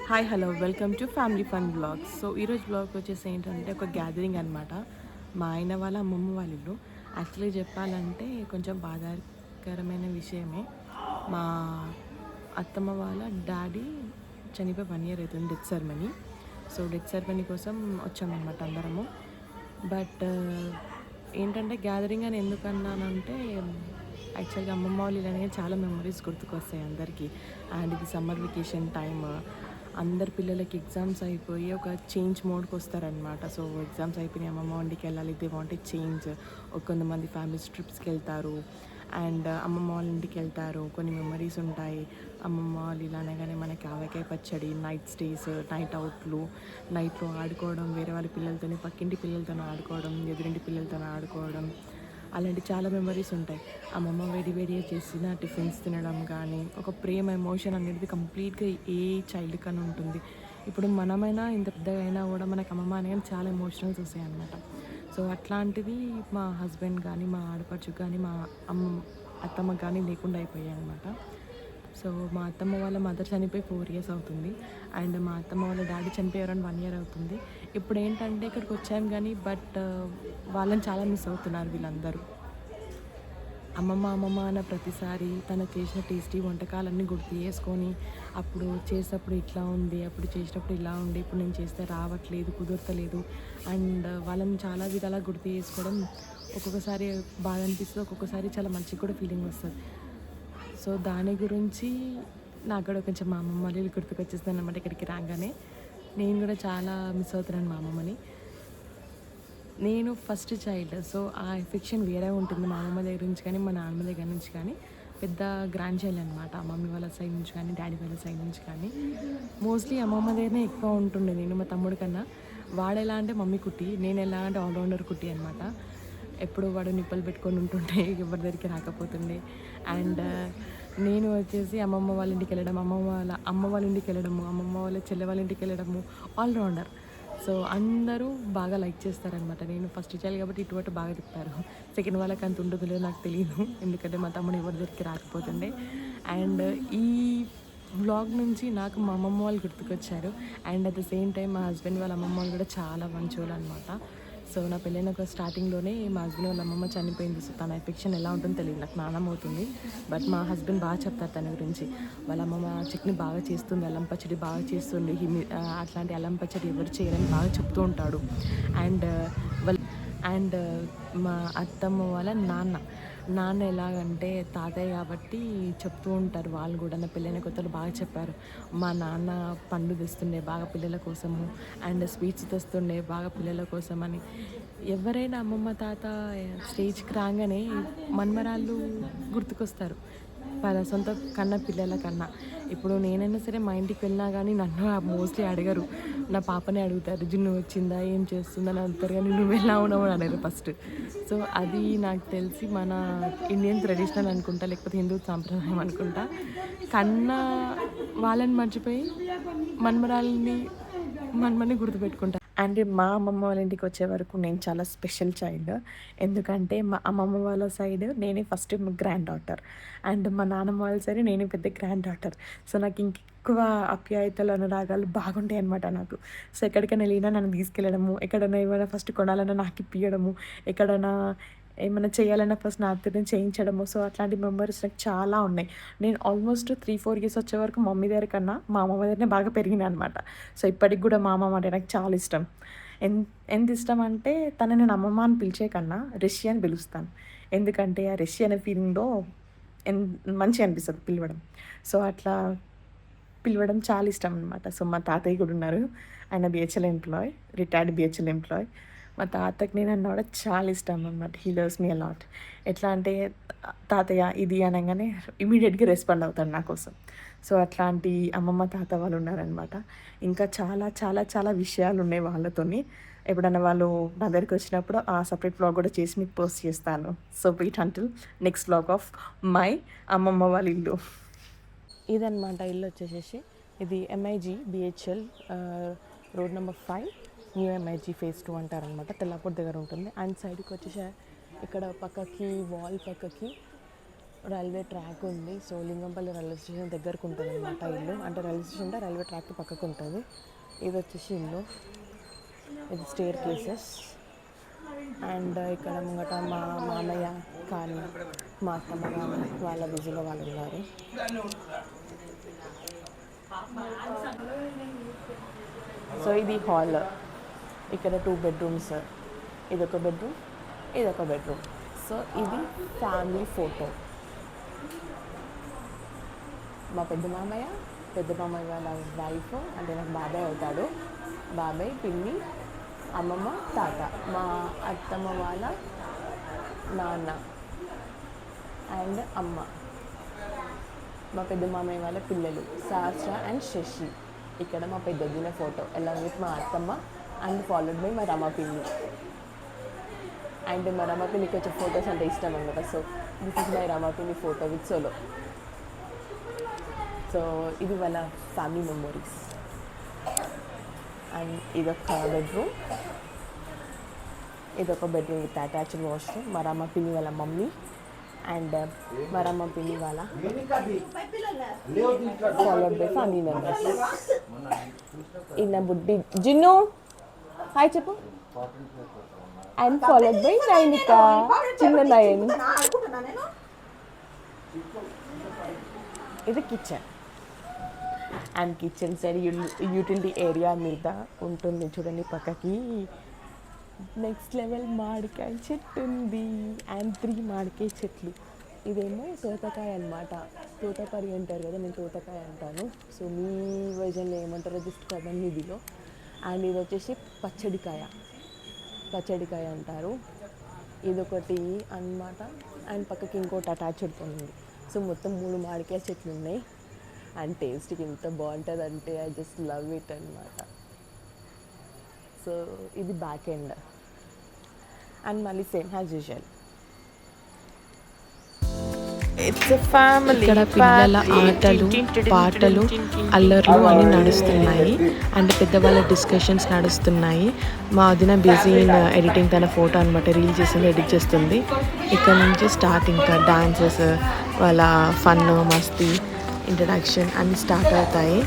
Hi hello welcome to family fun blogs. So ఈరోజు blog వచ్చేసి ఏంటంటే ఒక గ్యాదరింగ్ అనమాట. మా ఆయన వాళ్ళ అమ్మమ్మ వాళ్ళ ఇల్లు. యాక్చువల్లీ చెప్పాలంటే కొంచెం బాధాకరమైన విషయమే. మా అత్తమ్మ వాళ్ళ డాడీ చనిపోయి 1 year అవుతుంది, death ceremony. So death ceremony కోసం వచ్చామన్నమాట అందరము. బట్ ఏంటంటే గ్యాదరింగ్ అని ఎందుకు అన్నానంటే యాక్చువల్గా అమ్మమ్మ వాళ్ళు ఇలానే చాలా మెమరీస్ గుర్తుకొస్తాయి అందరికీ. అండ్ ఇది సమ్మర్ వెకేషన్ టైమ్, అందరి పిల్లలకి ఎగ్జామ్స్ అయిపోయి ఒక చేంజ్ మోడ్కి వస్తారనమాట. సో ఎగ్జామ్స్ అయిపోయినాయి, అమ్మమ్మ వంటికి వెళ్ళాలి, దే వాంట్ చేంజ్. కొంతమంది ఫ్యామిలీస్ ట్రిప్స్కి వెళ్తారు అండ్ అమ్మమ్మ వాళ్ళ ఇంటికి వెళ్తారు. కొన్ని మెమరీస్ ఉంటాయి. అమ్మమ్మ వాళ్ళు ఇలానే మనకి ఆవకాయ పచ్చడి, నైట్ స్టేస్, నైట్ అవుట్లు, నైట్లో ఆడుకోవడం, వేరే వాళ్ళ పిల్లలతోనే, పక్కింటి పిల్లలతో ఆడుకోవడం, ఎదురింటి పిల్లలతో ఆడుకోవడం, అలాంటి చాలా మెమరీస్ ఉంటాయి. అమ్మమ్మ వేడిగా చేసిన టిఫిన్స్ తినడం కానీ, ఒక ప్రేమ ఎమోషన్ అనేది కంప్లీట్గా ఏ చైల్డ్ కన్నా ఉంటుంది. ఇప్పుడు మనమైనా ఇంత పెద్దగా అయినా కూడా మనకు అమ్మమ్మ అనేది చాలా ఎమోషనల్స్ వస్తాయి అన్నమాట. సో అట్లాంటివి మా హస్బెండ్ కానీ, మా ఆడపడుచు కానీ, మా అత్తమ్మ కానీ లేకుండా అయిపోయాయి అనమాట. సో మా అత్తమ్మ వాళ్ళ మదర్ చనిపోయి 4 years అవుతుంది. అండ్ మా అత్తమ్మ వాళ్ళ డాడీ చనిపోయి అరౌండ్ 1 year అవుతుంది. ఇప్పుడు ఏంటంటే ఇక్కడికి వచ్చాం కానీ బట్ వాళ్ళని చాలా మిస్ అవుతున్నారు వీళ్ళందరూ. అమ్మమ్మ అన్న ప్రతిసారి తను చేసిన టేస్టీ వంటకాలన్నీ గుర్తు చేసుకొని, అప్పుడు చేసేటప్పుడు ఇట్లా ఉంది, అప్పుడు చేసేటప్పుడు ఇలా ఉంది, ఇప్పుడు నేను చేస్తే రావట్లేదు, కుదరతలేదు. అండ్ వాళ్ళని చాలా విధాలా గుర్తు చేసుకోవడం ఒక్కొక్కసారి బాధ అనిపిస్తుంది, ఒక్కొక్కసారి చాలా మంచిగా కూడా ఫీలింగ్ వస్తుంది. సో దాని గురించి నాకు కూడా కొంచెం మా అమ్మమ్మ వాళ్ళు గుర్తుకొచ్చేస్తుంది అనమాట. ఇక్కడికి రాగానే నేను కూడా చాలా మిస్ అవుతున్నాను మా అమ్మమ్మని. నేను ఫస్ట్ చైల్డ్, సో ఆ ఎఫెక్షన్ వేరే ఉంటుంది మా అమ్మమ్మ దగ్గర నుంచి కానీ, మా నాన్నమ్మ దగ్గర నుంచి కానీ. పెద్ద గ్రాండ్ చైల్డ్ అనమాట, మమ్మీ వాళ్ళ సైడ్ నుంచి కానీ, డాడీ వాళ్ళ సైడ్ నుంచి కానీ. మోస్ట్లీ అమ్మమ్మ దగ్గరనే ఎక్కువ ఉంటుండే నేను, మా తమ్ముడు కన్నా. వాడు ఎలా అంటే మమ్మీ కుట్టి, నేను ఎలా అంటే ఆల్రౌండర్ కుట్టి అనమాట. ఎప్పుడు వాడు నిప్పలు పెట్టుకొని ఉంటుండే, ఎవరి దగ్గరికి రాకపోతుండే. అండ్ నేను వచ్చేసి అమ్మమ్మ వాళ్ళ ఇంటికి వెళ్ళడం, అమ్మ వాళ్ళ ఇంటికి వెళ్ళడము, అమ్మమ్మ వాళ్ళ చెల్లె వాళ్ళ ఇంటికి వెళ్ళడము, ఆల్రౌండర్. సో అందరూ బాగా లైక్ చేస్తారనమాట. నేను ఫస్ట్ చైల్డ్ కాబట్టి ఇటువంటి బాగా తిప్పారు. సెకండ్ వాళ్ళకి అంత ఉండదులే నాకు తెలియదు, ఎందుకంటే మా తమ్ముడు ఎవరి దగ్గరికి రాకపోతుండే. అండ్ ఈ వ్లాగ్ నుంచి నాకు మా అమ్మమ్మ వాళ్ళు గుర్తుకొచ్చారు. And at the same time మా హస్బెండ్ వాళ్ళ అమ్మమ్మ వాళ్ళు కూడా చాలా మంచోళ్ళు అనమాట. సో నా పెళ్ళైన ఒక స్టార్టింగ్లోనే మా హస్బెండ్ వాళ్ళ అమ్మమ్మ చనిపోయింది. సో తన ఎఫెక్షన్ ఎలా ఉంటుందో తెలియదు, నాకు నాన్నమ్మ అవుతుంది. బట్ మా హస్బెండ్ బాగా చెప్తారు తన గురించి. వాళ్ళ అమ్మమ్మ చట్నీ బాగా చేస్తుంది, అల్లం పచ్చడి బాగా చేస్తుంది, అట్లాంటి అల్లం పచ్చడి ఎవరు చేయరని బాగా చెప్తూ ఉంటాడు. అండ్ అండ్ మా అత్తమ్మ వాళ్ళ నాన్న ఎలాగంటే తాతయ్య కాబట్టి చెప్తూ ఉంటారు వాళ్ళు కూడా. నా పెళ్ళైన కొత్తలో బాగా చెప్పారు, మా నాన్న పండ్లు తెస్తుండే బాగా పిల్లల కోసము, అండ్ స్వీట్స్ తెస్తుండే బాగా పిల్లల కోసం అని. ఎవరైనా అమ్మమ్మ తాత స్టేజ్కి రాగానే మన్మరాళ్ళు గుర్తుకొస్తారు వాళ్ళ సొంత కన్న పిల్లల కన్నా. ఇప్పుడు నేనైనా సరే మా ఇంటికి వెళ్ళినా కానీ నన్ను మోస్ట్లీ అడగరు, నా పాపనే అడుగుతారు, జున్ను వచ్చిందా, ఏం చేస్తుందని అడుగుతారు, కానీ నువ్వు ఎలా ఉన్నావు అని అడగరు ఫస్ట్. సో అది నాకు తెలిసి మన ఇండియన్ ట్రెడిషనల్ అనుకుంటా, లేకపోతే హిందూ సాంప్రదాయం అనుకుంటా. కన్నా వాళ్ళని మర్చిపోయి మన్మని గుర్తుపెట్టుకుంటా. అండ్ మా అమ్మమ్మ వాళ్ళ ఇంటికి వచ్చే వరకు నేను చాలా స్పెషల్ చైల్డ్. ఎందుకంటే మా అమ్మమ్మ వాళ్ళ సైడ్ నేనే ఫస్ట్ గ్రాండ్ డాటర్, అండ్ మా నాన్నమ్మ వాళ్ళ సైడ్ నేనే పెద్ద గ్రాండ్ డాటర్. సో నాకు ఇంకెక్కువ అప్యాయతలు, అనురాగాలు బాగుంటాయి అనమాట నాకు. సో ఎక్కడికైనా వెళ్ళినా నన్ను తీసుకెళ్ళడము, ఎక్కడైనా ఏమైనా ఫస్ట్ కొనాలన్నా నాకు ఇప్పియడము, ఎక్కడైనా ఏమైనా చేయాలన్నా ఫస్ట్ నాతోనే చేయించడము. సో అట్లాంటి మెమరీస్ నాకు చాలా ఉన్నాయి. నేను ఆల్మోస్ట్ 3-4 years వచ్చే వరకు మమ్మీ దగ్గర కన్నా మా అమ్మమ్మ దగ్గరనే బాగా పెరిగినాయి అనమాట. సో ఇప్పటికి కూడా మా అమ్మమ్మ అంటే నాకు చాలా ఇష్టం. ఎంత ఇష్టం అంటే తనని నేను అమ్మమ్మ అని పిలిచే కన్నా రిషి అని పిలుస్తాను. ఎందుకంటే ఆ రిషి అనే ఫీలింగ్లో ఎన్ మంచిగా అనిపిస్తుంది పిలవడం. సో అట్లా పిలవడం చాలా ఇష్టం అనమాట. సో మా తాతయ్య కూడా ఉన్నారు, ఆయన BHL employee, retired BHL employee. మా తాతకి నేను అన్న కూడా చాలా ఇష్టం అనమాట. He loves me a lot. ఎట్లా అంటే తాతయ్య ఇది అనగానే ఇమీడియట్గా రెస్పాండ్ అవుతాడు నా కోసం. సో అట్లాంటి అమ్మమ్మ తాత వాళ్ళు ఉన్నారనమాట. ఇంకా చాలా చాలా చాలా విషయాలు ఉన్నాయి వాళ్ళతోని. ఎప్పుడైనా వాళ్ళు నా దగ్గరికి వచ్చినప్పుడు ఆ సపరేట్ వ్లాగ్ కూడా చేసి మీకు పోస్ట్ చేస్తాను. So wait until next vlog of my అమ్మమ్మ వాళ్ళ ఇల్లు. ఇదనమాట ఇల్లు వచ్చేసేసి. ఇది MIG BHL road number 5, new MIG phase 2 అంటారనమాట. తెల్లాపూర్ దగ్గర ఉంటుంది. అండ్ సైడ్కి వచ్చేసి ఇక్కడ పక్కకి వాల్ పక్కకి రైల్వే ట్రాక్ ఉంది. సో లింగంపల్లి రైల్వే స్టేషన్ దగ్గరకు ఉంటుంది అనమాట ఇల్లు. అంటే రైల్వే స్టేషన్ అంటే రైల్వే ట్రాక్ పక్కకు ఉంటుంది. ఇది వచ్చేసి ఇల్లు, ఇది స్టేర్ కేసెస్. అండ్ ఇక్కడ ముంగట మా మామయ్య కానీ మా అత్తమ్మ కానీ వాళ్ళ బిజీలో వాళ్ళు ఉన్నారు. సో ఇది హాల్, ఇక్కడ 2 బెడ్రూమ్స్, ఇదొక బెడ్రూమ్, ఇదొక బెడ్రూమ్. సో ఇది ఫ్యామిలీ ఫోటో. మా పెద్ద మామయ్య వాళ్ళ వైఫ్, అంటే నాకు బాబాయ్ అవుతాడు, బాబాయ్, పిన్ని, అమ్మమ్మ, తాత, మా అత్తమ్మ వాళ్ళ నాన్న అండ్ అమ్మ, మా పెద్ద మామయ్య వాళ్ళ పిల్లలు శాస్త్ర అండ్ శశి. ఇక్కడ మా పెద్దదిన ఫోటో అలాంగ్ విత్ మా అత్తమ్మ అండ్ ఫాలోడ్ బై మా రమాపిన్ని. అండ్ మా రమాపిన్నికి వచ్చే ఫొటోస్ అంటే ఇష్టం అనమాట. సో దిస్ ఇస్ మై రమాపిన్ని ఫోటో విత్ సోలో. సో ఇది వాళ్ళ ఫ్యామిలీ మెమోరీస్. అండ్ ఇదొక బెడ్రూమ్, ఇదొక బెడ్రూమ్ విత్ అటాచ్డ్ వాష్రూమ్. మా రమాపిన్ని వాళ్ళ మమ్మీ అండ్ మా రమాపిన్ని వాళ్ళ ఫాలోడ్ బై ఫ్యామిలీ మెంబర్స్. ఈయన బుడ్డి జిన్ను హాయ్ చెప్పు. అండ్ ఫాలోడ్ బై నైనిక, చిన్న నయన్. ఇది kitchen. And kitchen side utility area మీద ఉంటుంది చూడండి, పక్కకి నెక్స్ట్ లెవెల్ మామిడికాయ చెట్టు ఉంది అండ్ 3 మామిడికాయ చెట్లు. ఇదేమో తోటకాయ అనమాట, తోటపరి అంటారు కదా, నేను తోటకాయ అంటాను. సో మీ వర్జన్లో ఏమంటారో జస్ట్ కదండి ఇదిలో. అండ్ ఇది వచ్చేసి పచ్చడికాయ అంటారు. ఇదొకటి అన్నమాట. అండ్ పక్కకి ఇంకోటి అటాచ్డ్ ఉంది. సో మొత్తం 3 మామిడికాయ చెట్లు ఉన్నాయి. అండ్ టేస్ట్కి ఎంత బాగుంటుంది అంటే ఐ జస్ట్ లవ్ ఇట్ అనమాట. సో ఇది బ్యాక్ ఎండ్. అండ్ మళ్ళీ సేమ్ యాజ్ యూజువల్. ఇక్కడ పిల్లల ఆటలు, పాటలు, అల్లర్లు అన్నీ నడుస్తున్నాయి. అండ్ పెద్దవాళ్ళ డిస్కషన్స్ నడుస్తున్నాయి. మా వదిన బిజీ ఇన్ ఎడిటింగ్, తన ఫోటో అనమాట రీల్ చేసింది, ఎడిట్ చేస్తుంది. ఇక్కడ నుంచి స్టార్ట్ ఇంకా డాన్సెస్, వాళ్ళ ఫన్, మస్తీ, ఇంట్రడక్షన్ అన్నీ స్టార్ట్ అవుతాయి.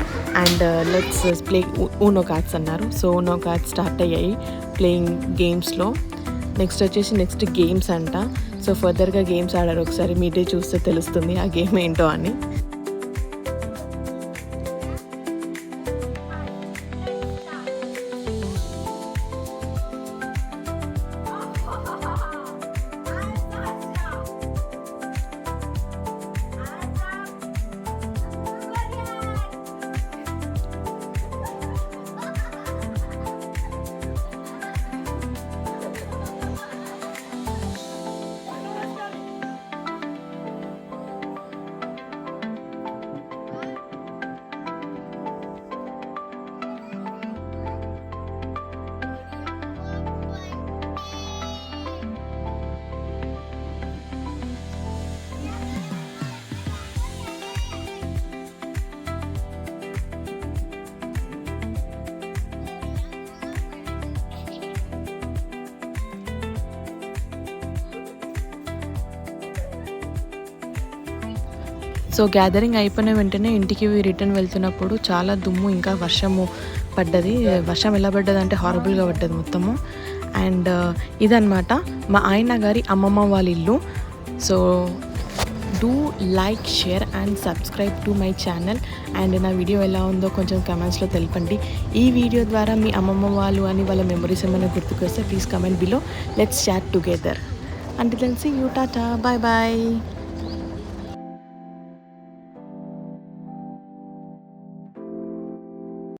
అండ్ లెట్స్ ప్లే ఊనో కార్డ్స్ అన్నారు. సో ఊనో కార్డ్స్ స్టార్ట్ అయ్యాయి ప్లేయింగ్ గేమ్స్లో. నెక్స్ట్ గేమ్స్ అంట. సో ఫర్దర్గా గేమ్స్ ఆడారు, ఒకసారి మీరే చూస్తే తెలుస్తుంది ఆ గేమ్ ఏంటో అని. సో గ్యాదరింగ్ అయిపోయిన వెంటనే ఇంటికి రిటర్న్ వెళ్తున్నప్పుడు చాలా దుమ్ము, ఇంకా వర్షము పడ్డది. వర్షం ఎలా పడ్డది అంటే హారబుల్గా పడ్డది మొత్తము. అండ్ ఇదన్నమాట మా ఆయన గారి అమ్మమ్మ వాళ్ళ ఇల్లు. So do like, share and subscribe to my channel. And నా వీడియో ఎలా ఉందో కొంచెం కమెంట్స్లో తెలపండి. ఈ వీడియో ద్వారా మీ అమ్మమ్మ వాళ్ళు అని వాళ్ళ మెమరీస్ ఏమైనా గుర్తుకొస్తే please comment below. Let's chat together. Until then, see you. Tata. Bye bye.